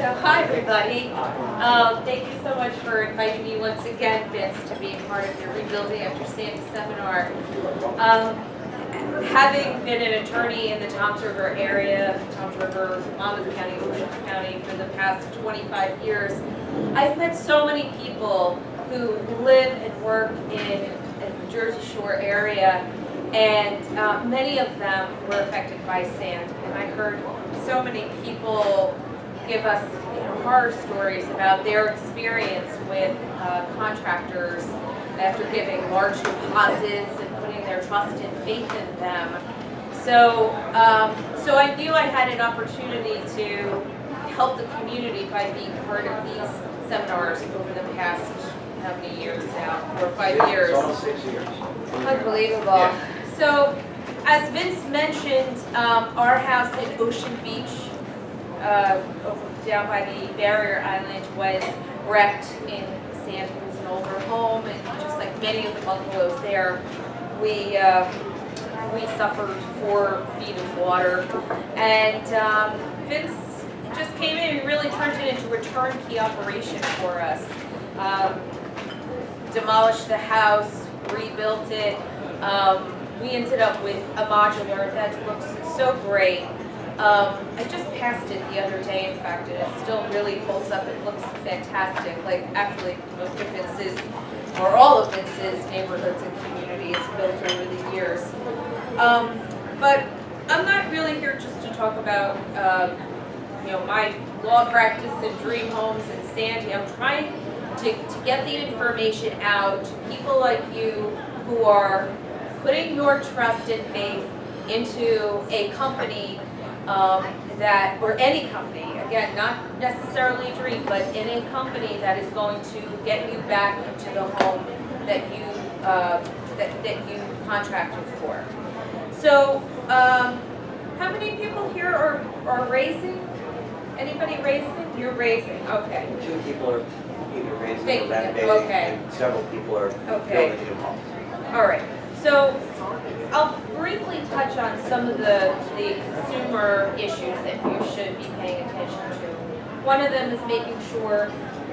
So hi everybody. Thank you so much for inviting me once again, Vince, to be part of your Rebuilding After Sandy seminar. Having been an attorney in the Toms River area, Toms River, Monmouth County, Ocean County for the past 25 years, I've met so many people who live and work in the Jersey Shore area, and many of them were affected by sand. And I heard so many people give us horror stories about their experience with contractors after giving large deposits and putting their trust and faith in them. So I knew I had an opportunity to help the community by being part of these seminars over the past, how many years now? 4 or 5 years. Almost 6 years. Unbelievable. Yeah. So, as Vince mentioned, our house in Ocean Beach, down by the barrier island, was wrecked in sand. It was an older home, and just like many of the bungalows there, we suffered 4 feet of water. And Vince just came in and really turned it into a turnkey operation for us. Demolished the house, rebuilt it. We ended up with a modular that looks so great. I just passed it the other day, in fact, and it still really holds up. It looks fantastic. Like, actually, most of Vince's, or all of Vince's neighborhoods and communities built over the years. But I'm not really here just to talk about, my law practice and dream homes and Sandy. I'm trying to get the information out to people like you who are putting your trust and faith into a company or any company, again, not necessarily Dream, but in a company that is going to get you back into the home that you that you contracted for. So, how many people here are raising? Anybody raising? You're raising, okay. 2 people are either raising Thank or you. renovating, Okay. and several people are Okay. building new homes. All right, so I'll briefly touch on some of the consumer issues that you should be paying attention to. One of them is making sure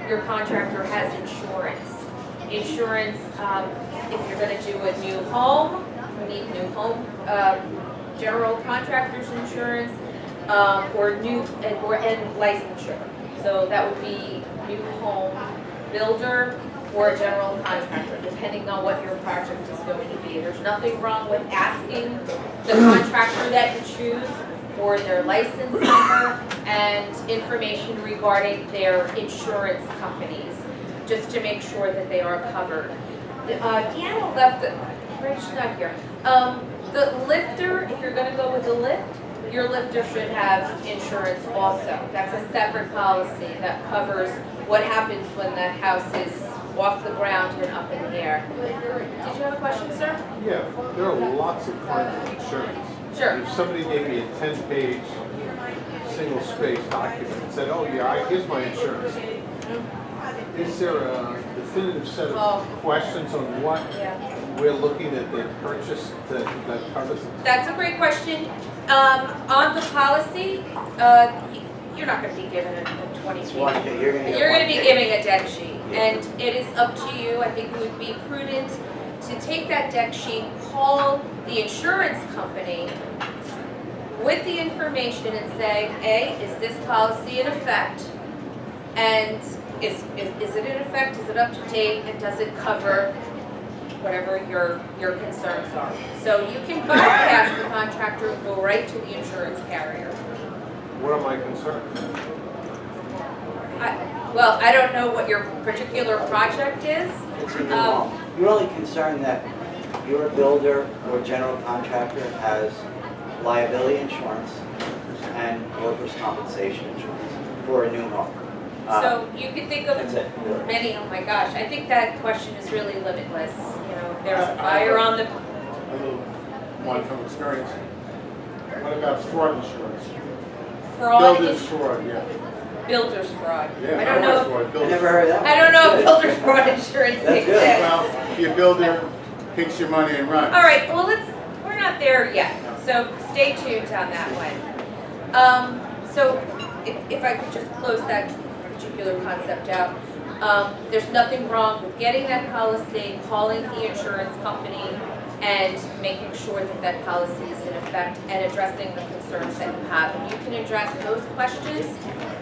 your contractor has insurance. Insurance, if you're going to do a new home, you need new home, general contractor's insurance, or licensure. So that would be new home builder or a general contractor, depending on what your project is going to be. There's nothing wrong with asking the contractor that you choose for their license number and information regarding their insurance companies, just to make sure that they are covered. Deanna left Rachel's not here. The lifter, if you're going to go with a lift, your lifter should have insurance also. That's a separate policy that covers what happens when the house is off the ground and up in the air. Did you have a question, sir? Yeah, there are lots of kinds of insurance. Sure. If somebody gave me a 10-page, single-space document and said, oh yeah, here's my insurance, is there a definitive set of questions on what we're looking at the purchase that covers it? That's a great question. On the policy, you're not going to be given a 20-page. You're going You're going to be giving a deck sheet, and it is up to you. I think it would be prudent to take that deck sheet, call the insurance company with the information and say, A, is this policy in effect? And is it in effect? Is it up to date? And does it cover whatever your concerns are? So you can bypass the contractor and go right to the insurance carrier. What are my concerns? Well, I don't know what your particular project is. It's a new home. You're only concerned that your builder or general contractor has liability insurance and workers' compensation insurance for a new home. So you can think of That's it. many, oh my gosh, I think that question is really limitless. If there's a fire on the, A little one from experience. What about fraud insurance? fraud, Builder's fraud, yeah. builder's fraud. Yeah, I don't know, fraud, I builder's never heard of that. I don't know if builder's fraud insurance That's good. exists. Well, your builder takes your money and runs. All right, well, we're not there yet, so stay tuned on that one. So if I could just close that particular concept out, there's nothing wrong with getting that policy, calling the insurance company, and making sure that that policy is in effect and addressing the concerns that you have. And you can address those questions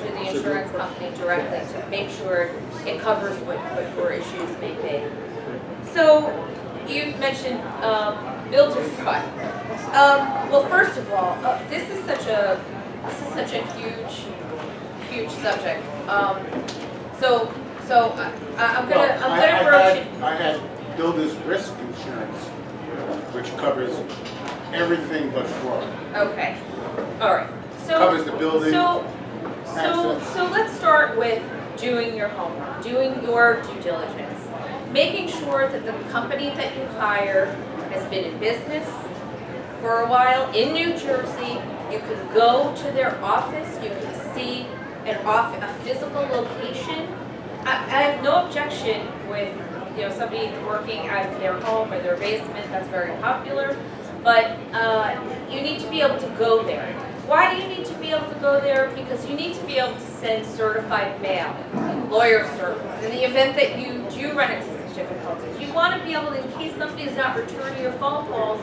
to the insurance company directly to make sure it covers what your issues may be. So you mentioned builder's cut. Well, first of all, this is such a huge subject. So I'm gonna broach it. I had builder's risk insurance, which covers everything but fraud. Okay, all right. So Covers the building. So let's start with doing your homework, doing your due diligence, making sure that the company that you hire has been in business for a while in New Jersey. You can go to their office, you can see a physical location. I have no objection with somebody working out of their home or their basement. That's very popular, but you need to be able to go there. Why do you need to be able to go there? Because you need to be able to send certified mail, lawyer service, in the event that you do run into such difficulties. You want to be able, in case somebody is not returning your phone calls,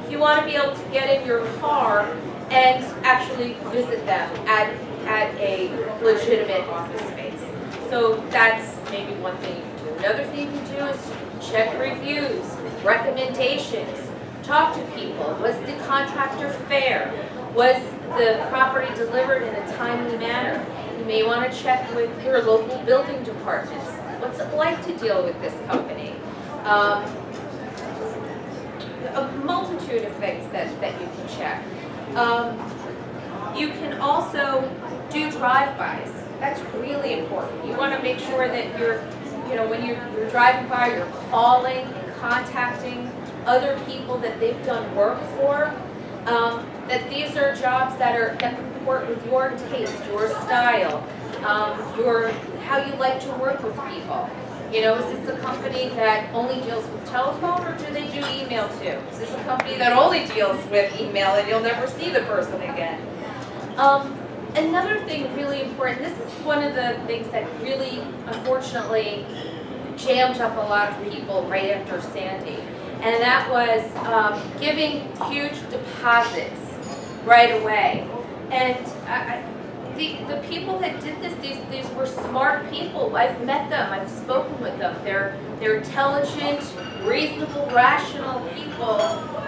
you want to be able to get in your car and actually visit them at a legitimate office space. So that's maybe one thing you can do. Another thing you can do is check reviews, recommendations, talk to people. Was the contractor fair? Was the property delivered in a timely manner? You may want to check with your local building departments. What's it like to deal with this company? A multitude of things that you can check. You can also do drive-bys. That's really important. You want to make sure that when you're driving by, you're calling and contacting other people that they've done work for. That these are jobs that comport with your taste, your style, how you like to work with people. Is this a company that only deals with telephone, or do they do email too? Is this a company that only deals with email and you'll never see the person again? Another thing really important, this is one of the things that really, unfortunately, jammed up a lot of people right after Sandy, and that was giving huge deposits right away. And the people that did this, these were smart people. I've met them, I've spoken with them. They're intelligent, reasonable, rational people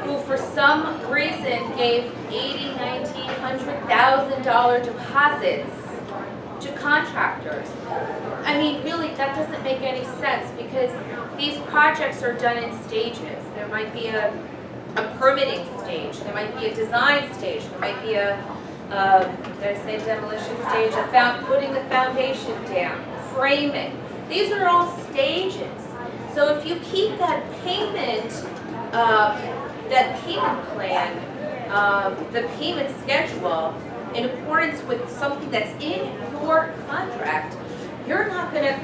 who for some reason gave $80,000, $90,000, $100,000 deposits to contractors. I mean, really, that doesn't make any sense because these projects are done in stages. There might be a permitting stage, there might be a design stage, there might be a demolition stage, putting the foundation down, framing. These are all stages. So if you keep that payment plan, the payment schedule in accordance with something that's in your contract, you're not gonna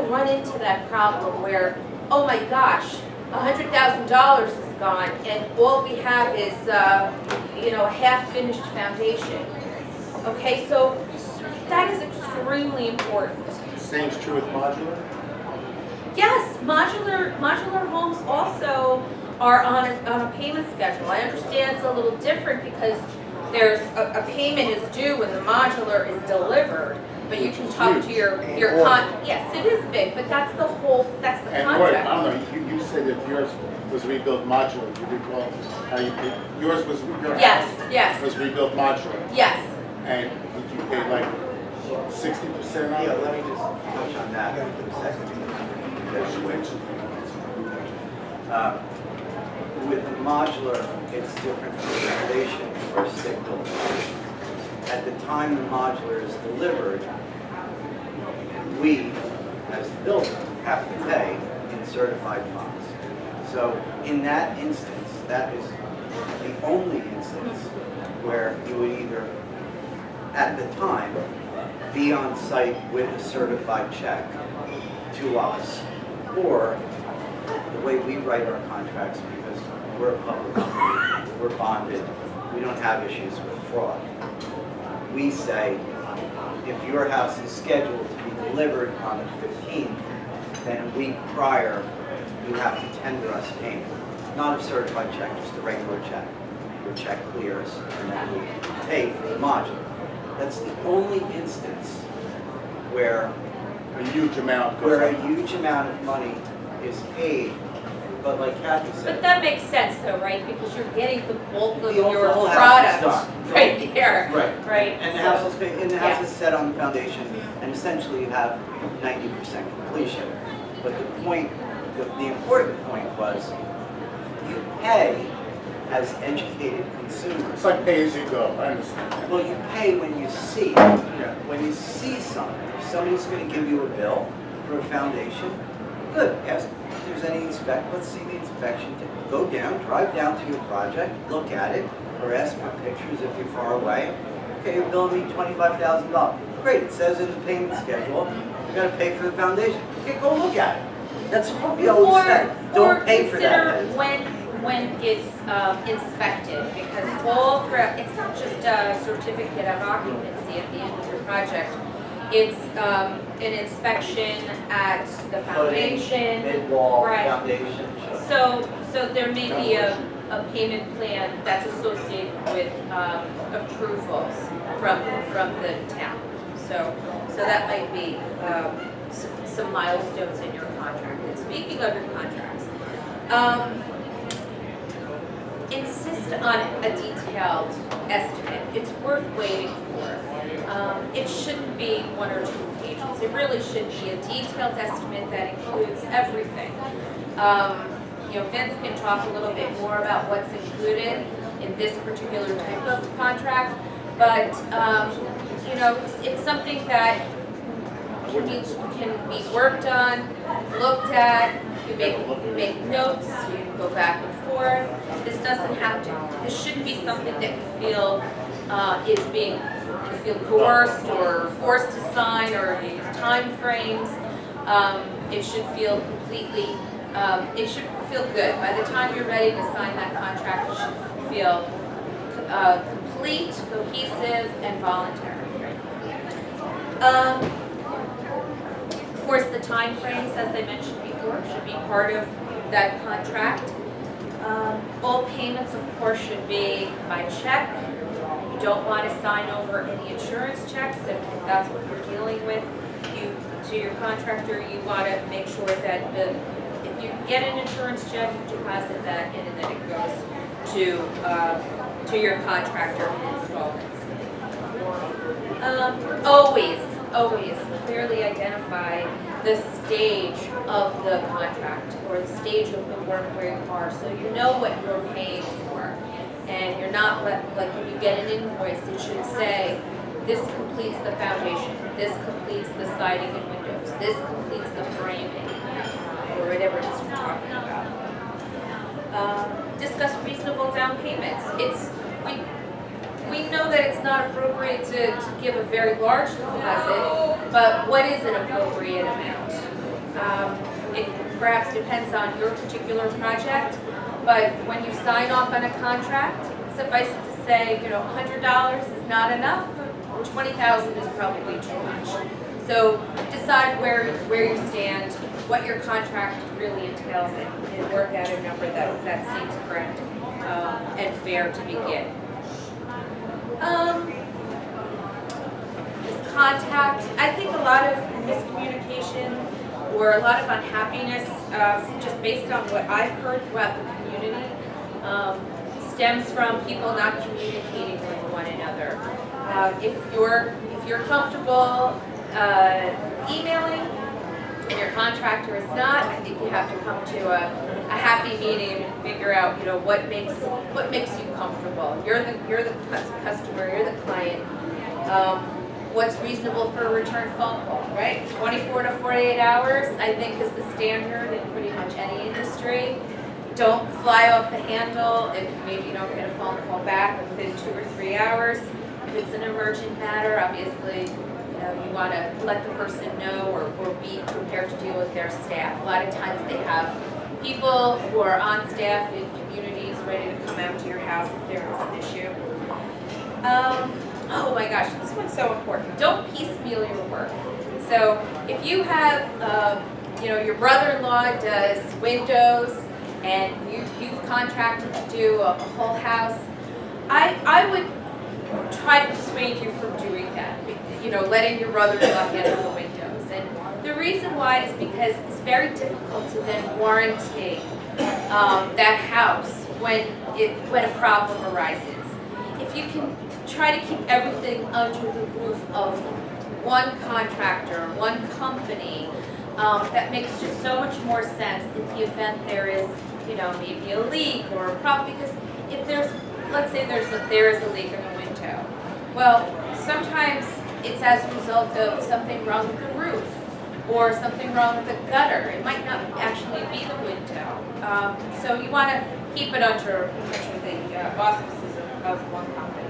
run into that problem where, oh my gosh, $100,000 is gone and all we have is a half-finished foundation. Okay, so that is extremely important. Same's true with modular? Yes, modular homes also are on a payment schedule. I understand it's a little different because there's a payment is due when the modular is delivered, but you can talk to your yes, it is big, but that's the contract. I don't know, you said that yours was rebuilt modular. You recall how you paid? Yours was, your house was rebuilt modular. Yes. And did you pay like 60% on Yeah, it? let me just touch on that for a second. With the modular, it's different from foundation or stick built. At the time the modular is delivered, we, as the builder, have to pay in certified funds. So in that instance, that is the only instance where you would either, at the time, be on site with a certified check to us, or the way we write our contracts, because we're a public company, we're bonded, we don't have issues with fraud. We say, if your house is scheduled to be delivered on the 15th, then a week prior, you have to tender us payment. Not a certified check, just a regular check. Your check clears, and then we pay for the module. That's the only instance where A huge amount goes where a up. huge amount of money is paid, but like Kathy But said, that makes sense though, right? Because you're getting the bulk of The whole your house is product done. right there. right, Right. and the so- house is and the house yeah. is set on the foundation, and essentially you have 90% completion. But the point, the important point was, you pay as educated consumers. It's like pay as you go, I understand. Well, you pay when you see. Yeah. When you see something, if somebody's going to give you a bill for a foundation, good, ask if there's any let's see the inspection. Go down, drive down to your project, look at it, or ask for pictures if you're far away. Okay, you're billing me $25,000. Great, it says in the payment schedule, you got to pay for the foundation. Okay, go look at it. That's what we always say. Don't pay for that. Consider when it's inspected, because all throughout, it's not just a certificate of occupancy at the end of your project. It's an inspection at the foundation. Mid-wall, Right. foundation. So there may be a payment plan that's associated with approvals from the town. So that might be some milestones in your contract. And speaking of your contracts, insist on a detailed estimate. It's worth waiting for. It shouldn't be 1 or 2 pages. It really should be a detailed estimate that includes everything. Vince can talk a little bit more about what's included in this particular type of contract, but it's something that can be worked on, looked at. You make notes. You go back and forth. This doesn't have to. This shouldn't be something that you feel you feel coerced or forced to sign, or time frames. It should feel completely. It should feel good. By the time you're ready to sign that contract, it should feel complete, cohesive, and voluntary. Of course, the time frames, as I mentioned before, should be part of that contract. All payments, of course, should be by check. You don't want to sign over any insurance checks if that's what you're dealing with. To your contractor, you want to make sure that if you get an insurance check, you deposit that in, and then it goes to your contractor in installments. Always clearly identify the stage of the contract or the stage of the work where you are, so you know what you're paying for. And you're not like when you get an invoice, it should say, this completes the foundation, this completes the siding and windows, this completes the framing, or whatever it is you're talking about. Discuss reasonable down payments. We know that it's not appropriate to give a very large deposit, but what is an appropriate amount? It perhaps depends on your particular project, but when you sign off on a contract, suffice it to say, $100 is not enough, $20,000 is probably too much. So decide where you stand, what your contract really entails, and work out a number that seems correct and fair to begin. Contact, I think a lot of miscommunication or a lot of unhappiness, just based on what I've heard throughout the community, stems from people not communicating with one another. If you're comfortable emailing and your contractor is not, I think you have to come to a happy medium and figure out, what makes you comfortable. You're the customer, you're the client. What's reasonable for a return phone call, right? 24 to 48 hours, I think, is the standard in pretty much any industry. Don't fly off the handle if maybe you don't get a phone call back within 2 or 3 hours. If it's an emergent matter, obviously, you want to let the person know or be prepared to deal with their staff. A lot of times they have people who are on staff in communities ready to come out to your house if there is an issue. Oh my gosh, this one's so important. Don't piecemeal your work. So if you have, your brother-in-law does windows and you've contracted to do a whole house, I would try to dissuade you from doing that. Letting your brother-in-law handle the windows. And the reason why is because it's very difficult to then warranty that house when a problem arises. If you can try to keep everything under the roof of one contractor, one company, that makes just so much more sense in the event there is, maybe a leak or a problem. Because if let's say there is a leak in a window, well, sometimes it's as a result of something wrong with the roof or something wrong with the gutter. It might not actually be the window. So you want to keep it under the auspices of one company.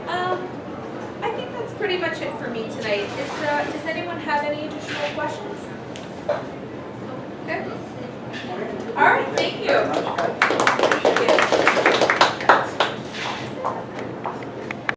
I think that's pretty much it for me tonight. Does anyone have any additional questions? Okay. All right, thank you.